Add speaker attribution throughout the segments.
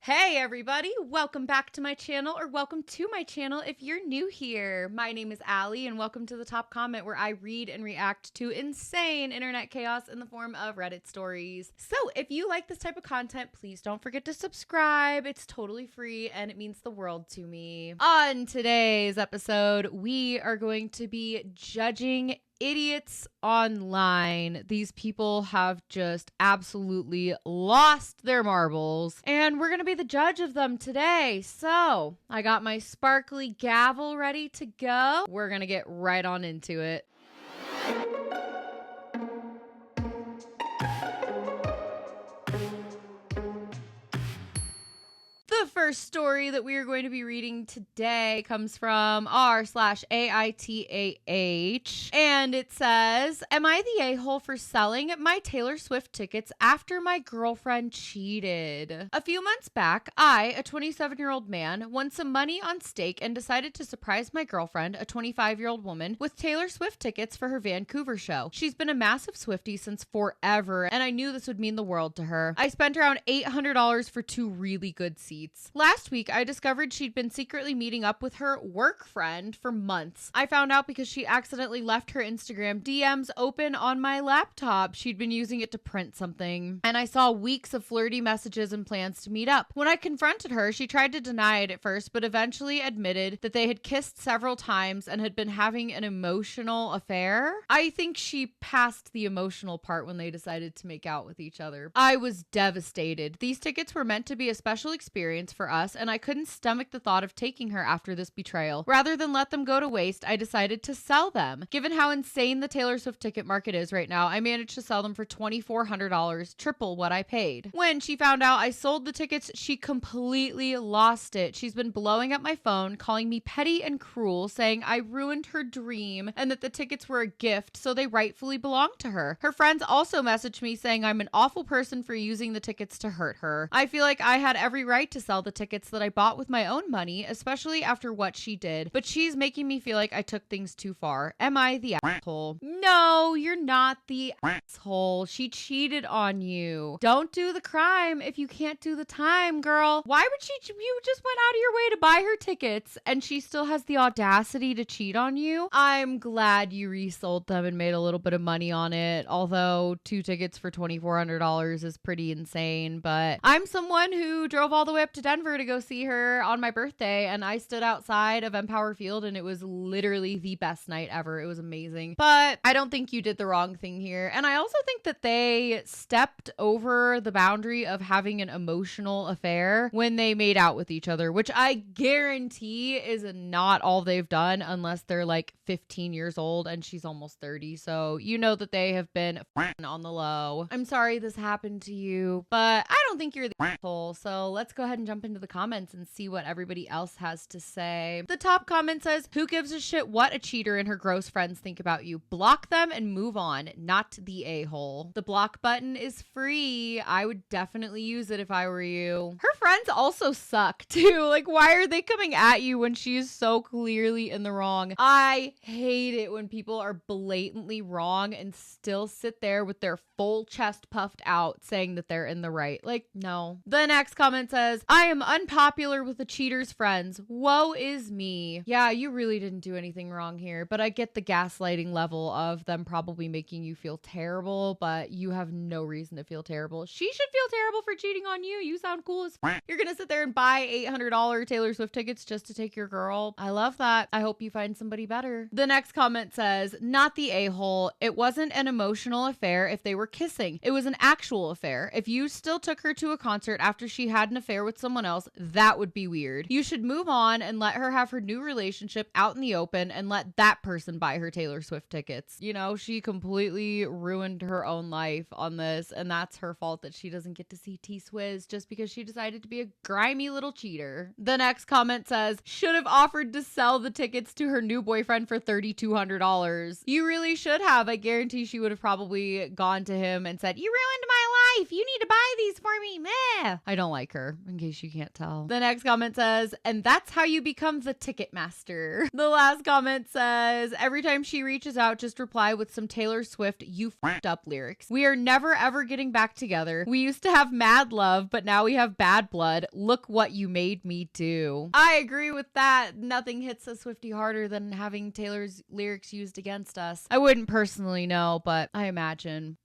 Speaker 1: Hey everybody, welcome back to my channel, or welcome to my channel if you're new here. My name is Allie and welcome to the top comment where I read and react to insane internet chaos in the form of Reddit stories. So if you like this type of content, please don't forget to subscribe. It's totally free and it means the world to me. On today's episode, we are going to be judging idiots online. These people have just absolutely lost their marbles, and we're gonna be the judge of them today. So I got my sparkly gavel ready to go. We're gonna get right on into it. The first story that we are going to be reading today comes from r/AITAH, and it says, "Am I the a-hole for selling my Taylor Swift tickets after my girlfriend cheated?" A few months back, I, a 27-year-old man, won some money on stake and decided to surprise my girlfriend, a 25-year-old woman, with Taylor Swift tickets for her Vancouver show. She's been a massive Swiftie since forever, and I knew this would mean the world to her. I spent around $800 for two really good seats. Last week, I discovered she'd been secretly meeting up with her work friend for months. I found out because she accidentally left her Instagram DMs open on my laptop. She'd been using it to print something, and I saw weeks of flirty messages and plans to meet up. When I confronted her, she tried to deny it at first, but eventually admitted that they had kissed several times and had been having an emotional affair. I think she passed the emotional part when they decided to make out with each other. I was devastated. These tickets were meant to be a special experience for us, and I couldn't stomach the thought of taking her after this betrayal. Rather than let them go to waste, I decided to sell them. Given how insane the Taylor Swift ticket market is right now, I managed to sell them for $2,400, triple what I paid. When she found out I sold the tickets, she completely lost it. She's been blowing up my phone, calling me petty and cruel, saying I ruined her dream and that the tickets were a gift, so they rightfully belong to her. Her friends also messaged me saying I'm an awful person for using the tickets to hurt her. I feel like I had every right to sell the tickets that I bought with my own money, especially after what she did, but she's making me feel like I took things too far. Am I the asshole? No, you're not the asshole. She cheated on you. Don't do the crime if you can't do the time, girl. Why would you just went out of your way to buy her tickets and she still has the audacity to cheat on you? I'm glad you resold them and made a little bit of money on it, although two tickets for $2,400 is pretty insane, but I'm someone who drove all the way up to Denver to go see her on my birthday, and I stood outside of Empower Field and it was literally the best night ever. It was amazing. But I don't think you did the wrong thing here, and I also think that they stepped over the boundary of having an emotional affair when they made out with each other, which I guarantee is not all they've done unless they're like 15 years old and she's almost 30, so you know that they have been on the low. I'm sorry this happened to you, but I don't think you're the asshole, so let's go ahead and jump into the comments and see what everybody else has to say. The top comment says, "Who gives a shit what a cheater and her gross friends think about you? Block them and move on, not the a-hole." The block button is free. I would definitely use it if I were you. Her friends also suck too. Like, why are they coming at you when she is so clearly in the wrong? I hate it when people are blatantly wrong and still sit there with their full chest puffed out saying that they're in the right. Like, no. The next comment says, "I am unpopular with the cheater's friends. Woe is me." Yeah, you really didn't do anything wrong here, but I get the gaslighting level of them probably making you feel terrible, but you have no reason to feel terrible. She should feel terrible for cheating on you. You sound cool as f. You're gonna sit there and buy $800 Taylor Swift tickets just to take your girl. I love that. I hope you find somebody better. The next comment says, "Not the a-hole. It wasn't an emotional affair if they were kissing. It was an actual affair. If you still took her to a concert after she had an affair with someone else, that would be weird. You should move on and let her have her new relationship out in the open and let that person buy her Taylor Swift tickets." You know, she completely ruined her own life on this, and that's her fault that she doesn't get to see T-Swizz just because she decided to be a grimy little cheater. The next comment says, "Should have offered to sell the tickets to her new boyfriend for $3,200. You really should have. I guarantee she would have probably gone to him and said, "You ruined my life. You need to buy these for me." Meh. I don't like her, in case case you can't tell. The next comment says, and that's how you become the ticket master. The last comment says, every time she reaches out, just reply with some Taylor Swift, you f***ed up lyrics. We are never ever getting back together. We used to have mad love, but now we have bad blood. Look what you made me do. I agree with that. Nothing hits a Swiftie harder than having Taylor's lyrics used against us. I wouldn't personally know, but I imagine.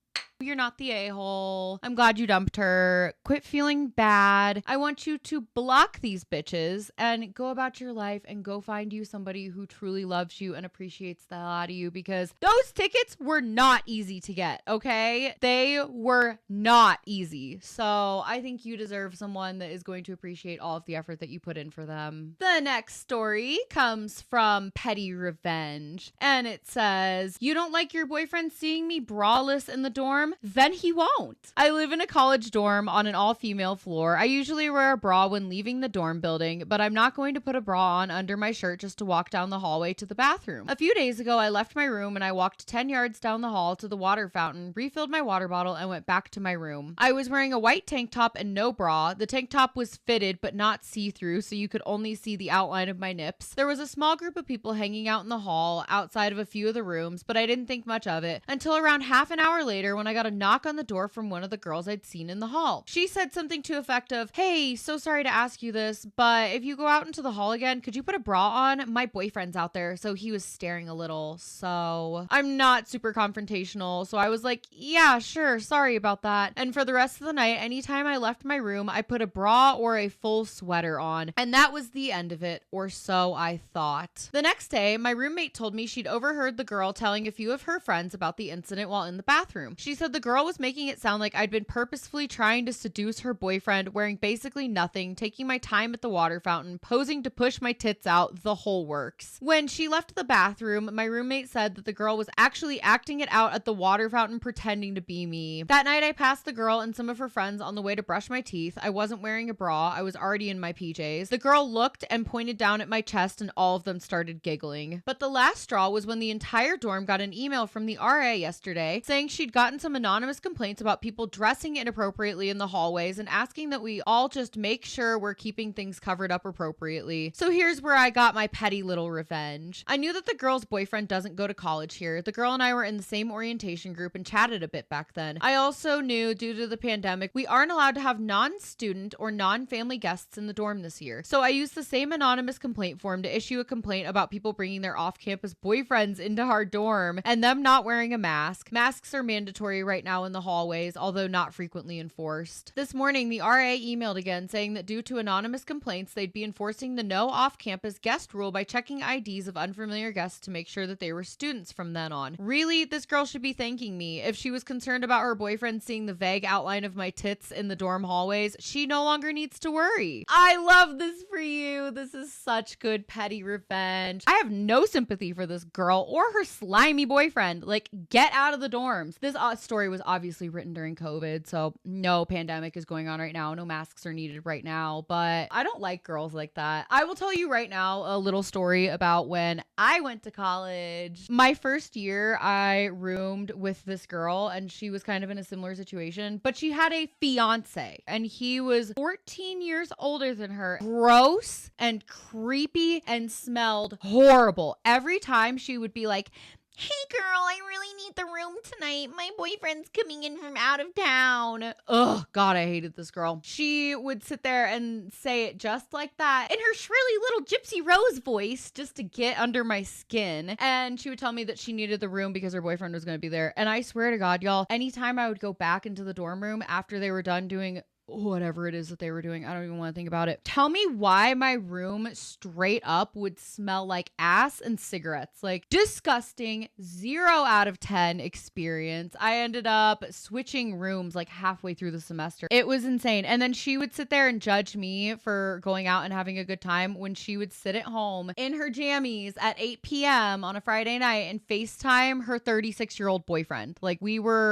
Speaker 1: You're not the a-hole. I'm glad you dumped her. Quit feeling bad. I want you to block these bitches and go about your life and go find you somebody who truly loves you and appreciates the hell out of you, because those tickets were not easy to get, okay? They were not easy. So I think you deserve someone that is going to appreciate all of the effort that you put in for them. The next story comes from Petty Revenge, and it says, you don't like your boyfriend seeing me braless in the dorm? Then he won't. I live in a college dorm on an all-female floor. I usually wear a bra when leaving the dorm building, but I'm not going to put a bra on under my shirt just to walk down the hallway to the bathroom. A few days ago, I left my room and I walked 10 yards down the hall to the water fountain, refilled my water bottle, and went back to my room. I was wearing a white tank top and no bra. The tank top was fitted but not see-through, so you could only see the outline of my nips. There was a small group of people hanging out in the hall outside of a few of the rooms, but I didn't think much of it until around half an hour later when I got a knock on the door from one of the girls I'd seen in the hall. She said something to effect of, hey, so sorry to ask you this, but if you go out into the hall again, could you put a bra on? My boyfriend's out there. So he was staring a little. So I'm not super confrontational. So I was like, yeah, sure. Sorry about that. And for the rest of the night, anytime I left my room, I put a bra or a full sweater on. And that was the end of it, or so I thought. The next day, my roommate told me she'd overheard the girl telling a few of her friends about the incident while in the bathroom. She said the girl was making it sound like I'd been purposefully trying to seduce her boyfriend, wearing basically nothing, taking my time at the water fountain, posing to push my tits out, the whole works. When she left the bathroom, my roommate said that the girl was actually acting it out at the water fountain, pretending to be me. That night, I passed the girl and some of her friends on the way to brush my teeth. I wasn't wearing a bra. I was already in my PJs. The girl looked and pointed down at my chest, and all of them started giggling. But the last straw was when the entire dorm got an email from the RA yesterday saying she'd gotten some anonymous complaints about people dressing inappropriately in the hallways and asking that we all just make sure we're keeping things covered up appropriately. So here's where I got my petty little revenge. I knew that the girl's boyfriend doesn't go to college here. The girl and I were in the same orientation group and chatted a bit back then. I also knew, due to the pandemic, we aren't allowed to have non-student or non-family guests in the dorm this year. So I used the same anonymous complaint form to issue a complaint about people bringing their off-campus boyfriends into our dorm and them not wearing a mask. Masks are mandatory right now in the hallways, although not frequently enforced. This morning, the RA emailed again saying that due to anonymous complaints, they'd be enforcing the no off-campus guest rule by checking IDs of unfamiliar guests to make sure that they were students from then on. Really, this girl should be thanking me. If she was concerned about her boyfriend seeing the vague outline of my tits in the dorm hallways, she no longer needs to worry. I love this for you. This is such good petty revenge. I have no sympathy for this girl or her slimy boyfriend. Like, get out of the dorms. This story was obviously written during COVID, so no pandemic is going on right now. No masks are needed right now, but I don't like girls like that. I will tell you right now a little story about when I went to college. My first year, I roomed with this girl, and she was kind of in a similar situation, but she had a fiance, and he was 14 years older than her. Gross and creepy and smelled horrible. Every time she would be like, hey girl, I really need the room tonight. My boyfriend's coming in from out of town. Ugh, God, I hated this girl. She would sit there and say it just like that in her shrilly little Gypsy Rose voice just to get under my skin. And she would tell me that she needed the room because her boyfriend was going to be there. And I swear to God, y'all, anytime I would go back into the dorm room after they were done doing whatever it is that they were doing, I don't even want to think about it. Tell me why my room straight up would smell like ass and cigarettes. Like, disgusting. 0 out of 10 experience. I ended up switching rooms like halfway through the semester. It was insane. And then she would sit there and judge me for going out and having a good time when she would sit at home in her jammies at 8 p.m. on a Friday night and FaceTime her 36-year-old boyfriend. Like,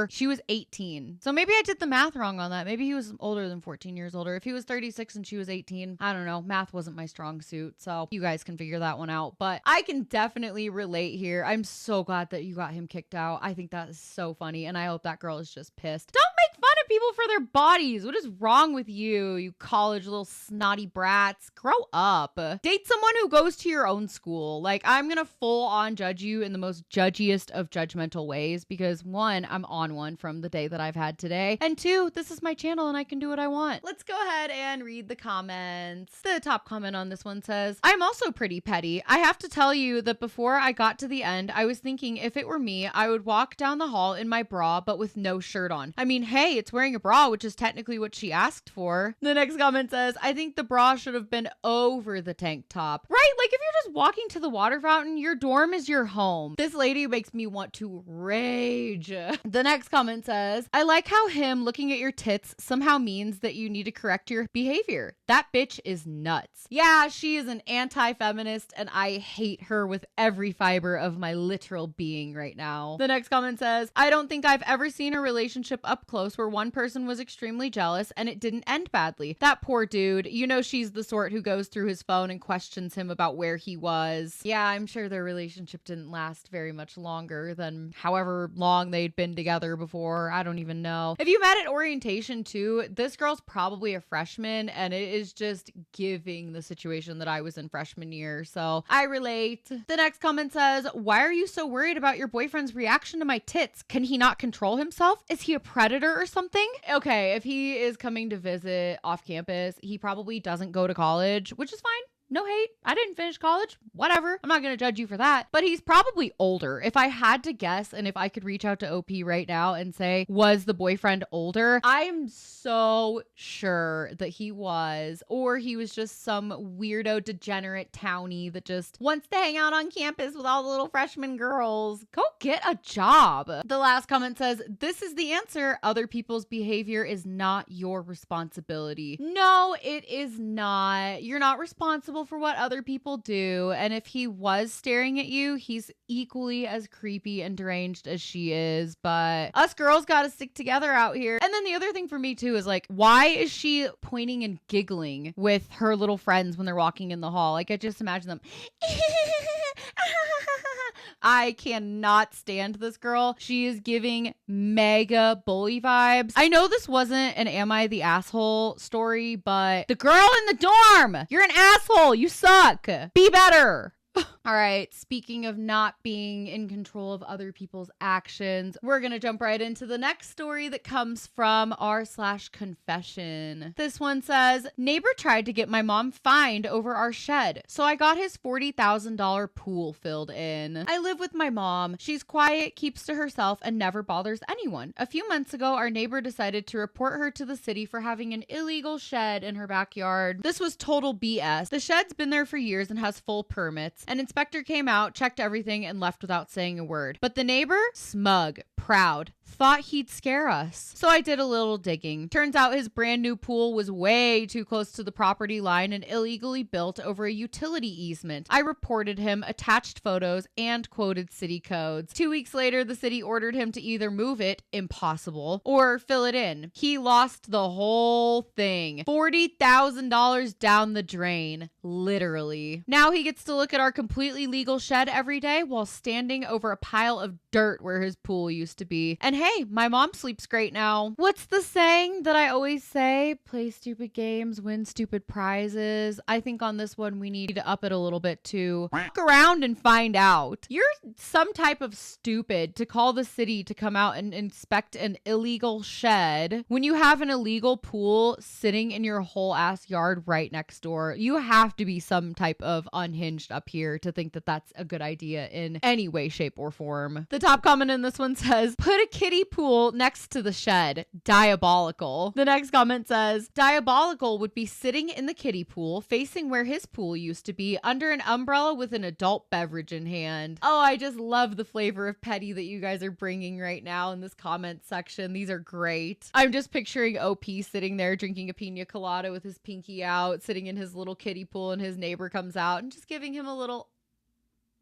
Speaker 1: she was 18. So maybe I did the math wrong on that. Maybe he was older than 14 years older. If he was 36 and she was 18, I don't know. Math wasn't my strong suit. So you guys can figure that one out. But I can definitely relate here. I'm so glad that you got him kicked out. I think that is so funny. And I hope that girl is just pissed. Don't make fun of people for their bodies. What is wrong with you, you college little snotty brats? Grow up. Date someone who goes to your own school. Like, I'm gonna full on judge you in the most judgiest of judgmental ways because one, I'm on one from the day that I've had today. And two, this is my channel and I can do what I want. Let's go ahead and read the comments. The top comment on this one says, I'm also pretty petty. I have to tell you that before I got to the end, I was thinking if it were me, I would walk down the hall in my bra, but with no shirt on. I mean, hey, it's wearing a bra, which is technically what she asked for. The next comment says, I think the bra should have been over the tank top. Right? Like if you're just walking to the water fountain, your dorm is your home. This lady makes me want to rage. The next comment says, I like how him looking at your tits somehow means that you need to correct your behavior. That bitch is nuts. Yeah, she is an anti-feminist and I hate her with every fiber of my literal being right now. The next comment says, I don't think I've ever seen a relationship up close where one person was extremely jealous and it didn't end badly. That poor dude, you know she's the sort who goes through his phone and questions him about where he was. Yeah, I'm sure their relationship didn't last very much longer than however long they'd been together before. I don't even know. If you met at orientation too, this girl's probably a freshman and it is just giving the situation that I was in freshman year. So I relate. The next comment says, why are you so worried about your boyfriend's reaction to my tits? Can he not control himself? Is he a predator or something? Okay, if he is coming to visit off campus, he probably doesn't go to college, which is fine. No hate. I didn't finish college. Whatever. I'm not going to judge you for that. But he's probably older. If I had to guess and if I could reach out to OP right now and say, was the boyfriend older? I'm so sure that he was. Or he was just some weirdo degenerate townie that just wants to hang out on campus with all the little freshman girls. Go get a job. The last comment says, this is the answer. Other people's behavior is not your responsibility. No, it is not. You're not responsible for what other people do. And if he was staring at you, he's equally as creepy and deranged as she is. But us girls gotta stick together out here. And then the other thing for me too is like, why is she pointing and giggling with her little friends when they're walking in the hall? Like I just imagine them. I cannot stand this girl. She is giving mega bully vibes. I know this wasn't an Am I the Asshole story, but the girl in the dorm, you're an asshole. You suck. Be better. All right, speaking of not being in control of other people's actions, we're going to jump right into the next story that comes from r/confession. This one says, neighbor tried to get my mom fined over our shed, so I got his $40,000 pool filled in. I live with my mom. She's quiet, keeps to herself, and never bothers anyone. A few months ago, our neighbor decided to report her to the city for having an illegal shed in her backyard. This was total BS. The shed's been there for years and has full permits. An inspector came out, checked everything, and left without saying a word. But the neighbor, smug, proud, thought he'd scare us. So I did a little digging. Turns out his brand new pool was way too close to the property line and illegally built over a utility easement. I reported him, attached photos, and quoted city codes. 2 weeks later, the city ordered him to either move it, impossible, or fill it in. He lost the whole thing. $40,000 down the drain, literally. Now he gets to look at our completely legal shed every day while standing over a pile of dirt where his pool used to be. And hey, my mom sleeps great now. What's the saying that I always say? Play stupid games, win stupid prizes. I think on this one we need to up it a little bit to look around and find out. You're some type of stupid to call the city to come out and inspect an illegal shed when you have an illegal pool sitting in your whole ass yard right next door. You have to be some type of unhinged up here to think that that's a good idea in any way, shape, or form. The top comment in this one says, put a kiddie pool next to the shed. Diabolical. The next comment says, diabolical would be sitting in the kiddie pool facing where his pool used to be under an umbrella with an adult beverage in hand. Oh, I just love the flavor of petty that you guys are bringing right now in this comment section. These are great. I'm just picturing OP sitting there drinking a pina colada with his pinky out, sitting in his little kiddie pool, and his neighbor comes out and just giving him a little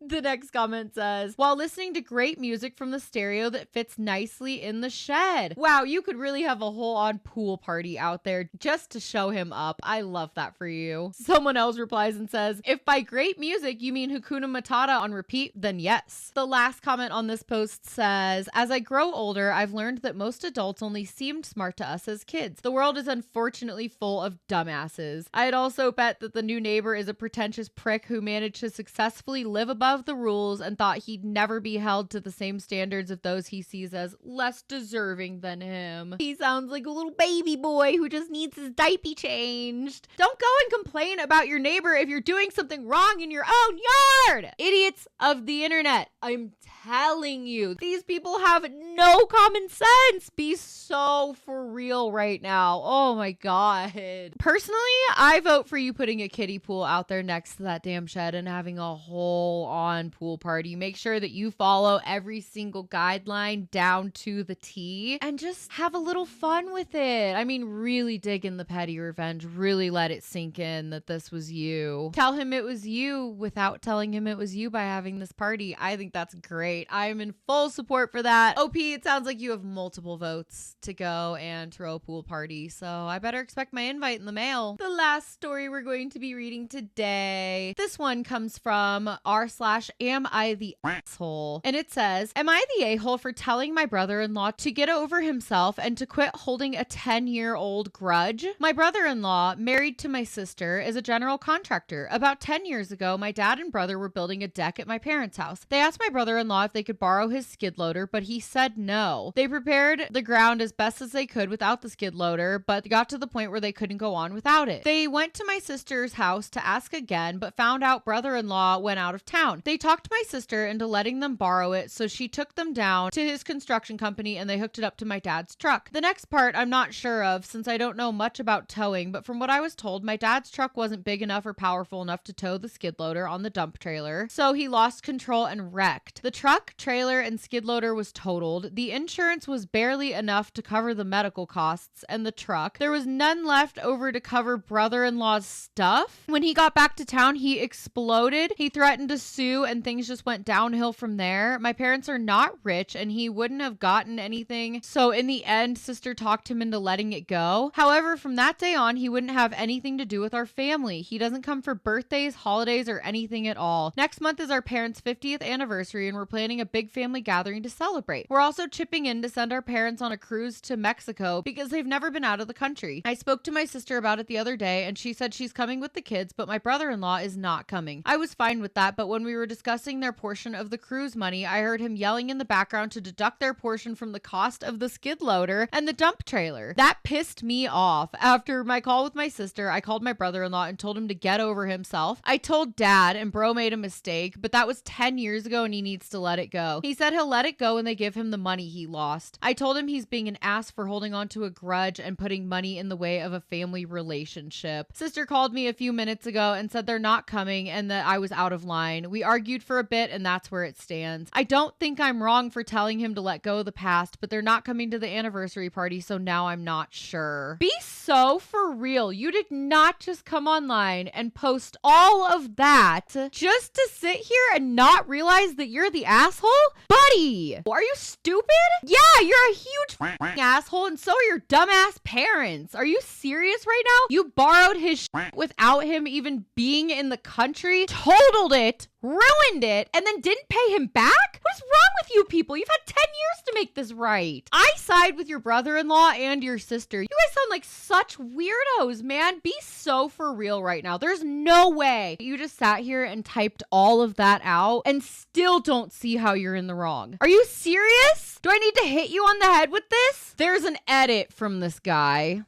Speaker 1: The next comment says, while listening to great music from the stereo that fits nicely in the shed. Wow, you could really have a whole on pool party out there just to show him up. I love that for you. Someone else replies and says, if by great music you mean Hakuna Matata on repeat, then yes. The last comment on this post says, as I grow older, I've learned that most adults only seemed smart to us as kids. The world is unfortunately full of dumbasses. I'd also bet that the new neighbor is a pretentious prick who managed to successfully live above the rules and thought he'd never be held to the same standards of those he sees as less deserving than him. He sounds like a little baby boy who just needs his diaper changed. Don't go and complain about your neighbor if you're doing something wrong in your own yard. Idiots of the internet. I'm telling you, these people have no common sense. Be so for real right now. Oh my God. Personally, I vote for you putting a kiddie pool out there next to that damn shed and having a whole on pool party. Make sure that you follow every single guideline down to the T and just have a little fun with it. I mean, really dig in the petty revenge. Really let it sink in that this was you. Tell him it was you without telling him it was you by having this party. I think that's great. I'm in full support for that. OP, it sounds like you have multiple votes to go and throw a pool party, so I better expect my invite in the mail. The last story we're going to be reading today, this one comes from r/am I the asshole, and it says, am I the a-hole for telling my brother-in-law to get over himself and to quit holding a 10-year-old grudge? My brother-in-law, married to my sister, is a general contractor. About 10 years ago, my dad and brother were building a deck at my parents' house. They asked my brother-in-law if they could borrow his skid loader, but he said no. They prepared the ground as best as they could without the skid loader, but got to the point where they couldn't go on without it. They went to my sister's house to ask again, but found out brother-in-law went out of town. They talked my sister into letting them borrow it, so she took them down to his construction company and they hooked it up to my dad's truck. The next part I'm not sure of since I don't know much about towing, but from what I was told, my dad's truck wasn't big enough or powerful enough to tow the skid loader on the dump trailer, so he lost control and wrecked. The truck, trailer, and skid loader was totaled. The insurance was barely enough to cover the medical costs and the truck. There was none left over to cover brother-in-law's stuff. When he got back to town, he exploded. He threatened to sue and things just went downhill from there. My parents are not rich and he wouldn't have gotten anything, so in the end, sister talked him into letting it go. However, from that day on, he wouldn't have anything to do with our family. He doesn't come for birthdays, holidays, or anything at all. Next month is our parents' 50th anniversary and we're planning a big family gathering to celebrate. We're also chipping in to send our parents on a cruise to Mexico because they've never been out of the country. I spoke to my sister about it the other day and she said she's coming with the kids, but my brother-in-law is not coming. I was fine with that, but when we were discussing their portion of the cruise money, I heard him yelling in the background to deduct their portion from the cost of the skid loader and the dump trailer. That pissed me off. After my call with my sister, I called my brother-in-law and told him to get over himself. I told dad and bro made a mistake, but that was 10 years ago and he needs to let it go. He said he'll let it go when they give him the money he lost. I told him he's being an ass for holding on to a grudge and putting money in the way of a family relationship. Sister called me a few minutes ago and said they're not coming and that I was out of line. We argued for a bit and that's where it stands. I don't think I'm wrong for telling him to let go of the past, but they're not coming to the anniversary party, so now I'm not sure. Be so for real. You did not just come online and post all of that just to sit here and not realize that you're the asshole? Buddy, are you stupid? Yeah, you're a huge asshole and so are your dumbass parents. Are you serious right now? You borrowed his without him even being in the country, totaled it, ruined it, and then didn't pay him back? What is wrong with you people? You've had 10 years to make this right. I side with your brother-in-law and your sister. You guys sound like such weirdos, man. Be so for real right now. There's no way you just sat here and typed all of that out and still don't see how you're in the wrong. Are you serious? Do I need to hit you on the head with this? There's an edit from this guy.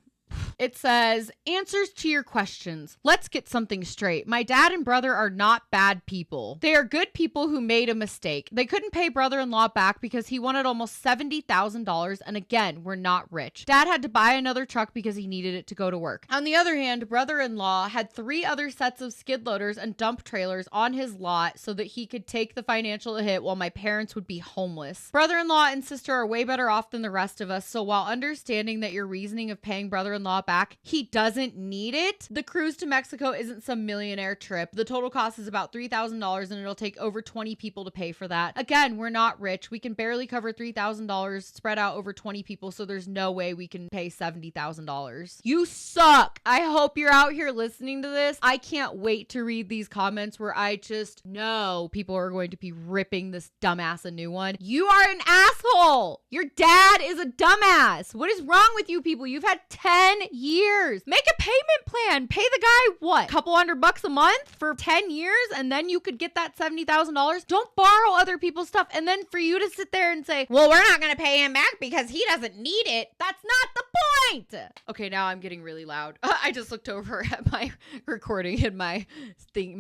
Speaker 1: It says, answers to your questions. Let's get something straight. My dad and brother are not bad people. They are good people who made a mistake. They couldn't pay brother-in-law back because he wanted almost $70,000 and again, we're not rich. Dad had to buy another truck because he needed it to go to work. On the other hand, brother-in-law had 3 other sets of skid loaders and dump trailers on his lot so that he could take the financial hit while my parents would be homeless. Brother-in-law and sister are way better off than the rest of us, so while understanding that your reasoning of paying brother-in-law back back. He doesn't need it. The cruise to Mexico isn't some millionaire trip. The total cost is about $3,000 and it'll take over 20 people to pay for that. Again, we're not rich. We can barely cover $3,000 spread out over 20 people, so there's no way we can pay $70,000. You suck. I hope you're out here listening to this. I can't wait to read these comments where I just know people are going to be ripping this dumbass a new one. You are an asshole. Your dad is a dumbass. What is wrong with you people? You've had 10 years. Make a payment plan. Pay the guy, what, couple $100 a month for 10 years, and then you could get that $70,000. Don't borrow other people's stuff, and then for you to sit there and say, well, we're not going to pay him back because he doesn't need it. That's not the point. Okay, now I'm getting really loud. I just looked over at my recording and my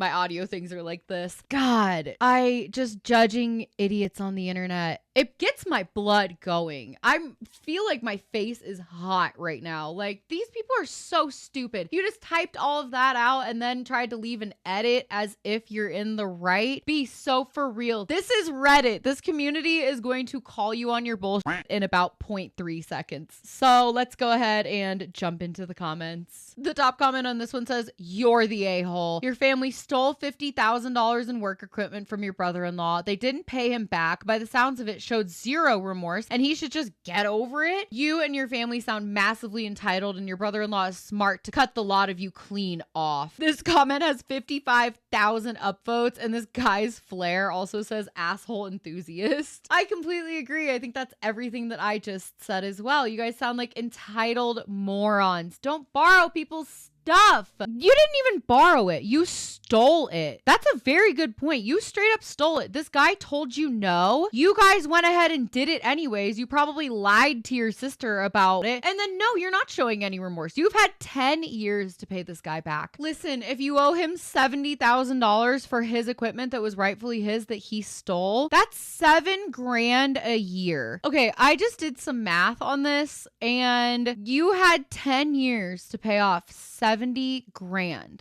Speaker 1: audio things are like this. God, I just judging idiots on the internet. It gets my blood going. I feel like my face is hot right now. Like, these people are so stupid. You just typed all of that out and then tried to leave an edit as if you're in the right. Be so for real. This is Reddit. This community is going to call you on your bullshit in about 0.3 seconds. So let's go ahead and jump into the comments. The top comment on this one says, you're the a-hole. Your family stole $50,000 in work equipment from your brother-in-law. They didn't pay him back. By the sounds of it, showed zero remorse, and he should just get over it. You and your family sound massively entitled, and your brother-in-law is smart to cut the lot of you clean off. This comment has 55,000 upvotes, and this guy's flair also says asshole enthusiast. I completely agree. I think that's everything that I just said as well. You guys sound like entitled morons. Don't borrow people's stuff. You didn't even borrow it. You stole it. That's a very good point. You straight up stole it. This guy told you no. You guys went ahead and did it anyways. You probably lied to your sister about it. And then no, you're not showing any remorse. You've had 10 years to pay this guy back. Listen, if you owe him $70,000 for his equipment that was rightfully his that he stole, that's $7,000 a year. Okay, I just did some math on this and you had 10 years to pay off $70,000.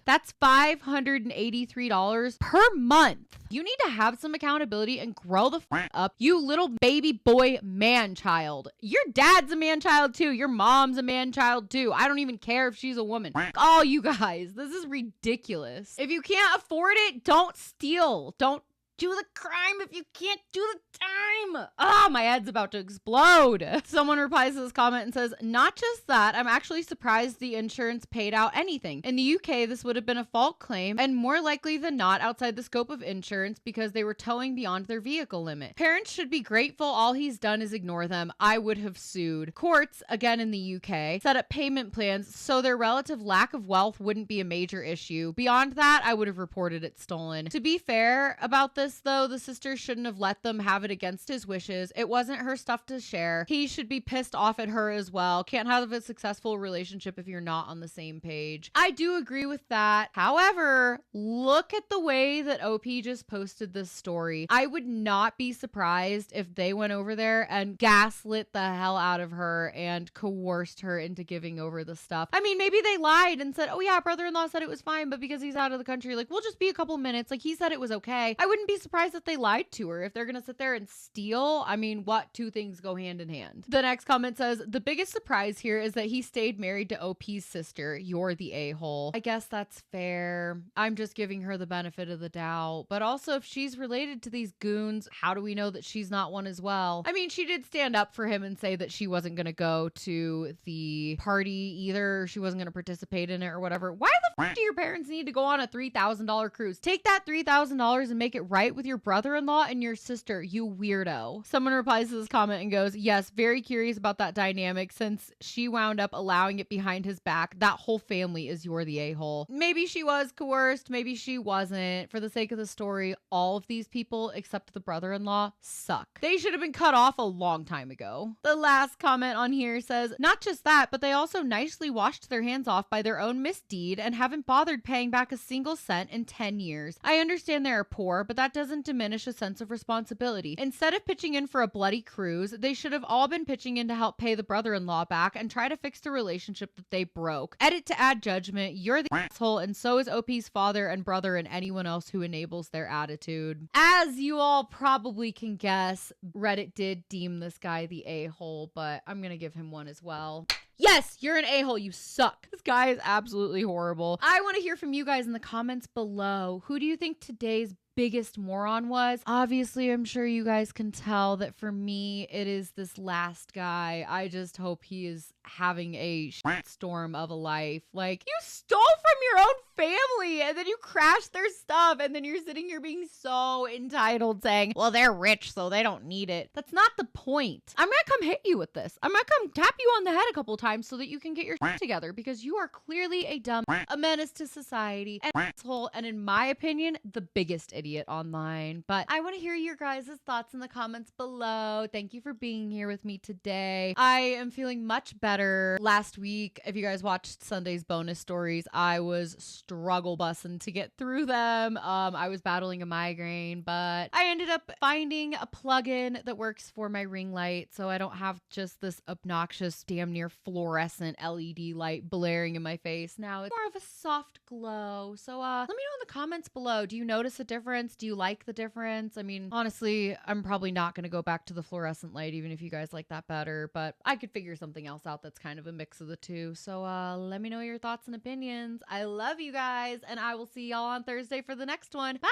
Speaker 1: That's $583 per month. You need to have some accountability and grow the f up, you little baby boy man child. Your dad's a man child too. Your mom's a man child too. I don't even care if she's a woman. All you guys, this is ridiculous. If you can't afford it, don't steal. Don't do the crime if you can't do the time. Ah, my head's about to explode. Someone replies to this comment and says, not just that, I'm actually surprised the insurance paid out anything. In the UK, this would have been a fault claim and more likely than not outside the scope of insurance because they were towing beyond their vehicle limit. Parents should be grateful all he's done is ignore them. I would have sued. Courts, again in the UK, set up payment plans so their relative lack of wealth wouldn't be a major issue. Beyond that, I would have reported it stolen. To be fair about this, though, the sister shouldn't have let them have it against his wishes. It wasn't her stuff to share. He should be pissed off at her as well. Can't have a successful relationship if you're not on the same page. I do agree with that. However, look at the way that OP just posted this story. I would not be surprised if they went over there and gaslit the hell out of her and coerced her into giving over the stuff. I mean, maybe they lied and said, oh yeah, brother-in-law said it was fine, but because he's out of the country, like, we'll just be a couple minutes. Like, he said it was okay. I wouldn't be surprised that they lied to her. If they're gonna sit there and steal, I mean, what two things go hand in hand? The next comment says, the biggest surprise here is that he stayed married to OP's sister. You're the a-hole. I guess that's fair. I'm just giving her the benefit of the doubt. But also, if she's related to these goons, how do we know that she's not one as well? I mean, she did stand up for him and say that she wasn't gonna go to the party either. She wasn't gonna participate in it or whatever. Why the f do your parents need to go on a $3,000 cruise? Take that $3,000 and make it right with your brother-in-law and your sister, you weirdo. Someone replies to this comment and goes, yes, very curious about that dynamic since she wound up allowing it behind his back. That whole family is you're the a-hole. Maybe she was coerced, maybe she wasn't. For the sake of the story, all of these people except the brother-in-law suck. They should have been cut off a long time ago. The last comment on here says, not just that, but they also nicely washed their hands off by their own misdeed and haven't bothered paying back a single cent in 10 years. I understand they are poor, but that doesn't diminish a sense of responsibility. Instead of pitching in for a bloody cruise, they should have all been pitching in to help pay the brother-in-law back and try to fix the relationship that they broke. Edit to add judgment. You're the asshole, and so is OP's father and brother and anyone else who enables their attitude. As you all probably can guess, Reddit did deem this guy the a-hole, but I'm gonna give him one as well. Yes, you're an a-hole. You suck. This guy is absolutely horrible. I want to hear from you guys in the comments below. Who do you think today's biggest moron was? Obviously, I'm sure you guys can tell that for me, it is this last guy. I just hope he is having a storm of a life. Like, you stole from your own family and then you crashed their stuff and then you're sitting here being so entitled saying, well, they're rich, so they don't need it. That's not the point. I'm gonna come hit you with this. I'm gonna come tap you on the head a couple times so that you can get your shit together, because you are clearly a menace to society, an asshole, and in my opinion, the biggest idiot online. But I want to hear your guys' thoughts in the comments below. Thank you for being here with me today. I am feeling much better. Last week, if you guys watched Sunday's bonus stories, I was struggle bussing to get through them. I was battling a migraine, but I ended up finding a plugin that works for my ring light, so I don't have just this obnoxious, damn near fluorescent LED light blaring in my face. Now it's more of a soft glow. So let me know in the comments below. Do you notice a difference? Do you like the difference? I mean, honestly, I'm probably not going to go back to the fluorescent light, even if you guys like that better, but I could figure something else out that's kind of a mix of the two. So let me know your thoughts and opinions. I love you guys, and I will see y'all on Thursday for the next one. Bye!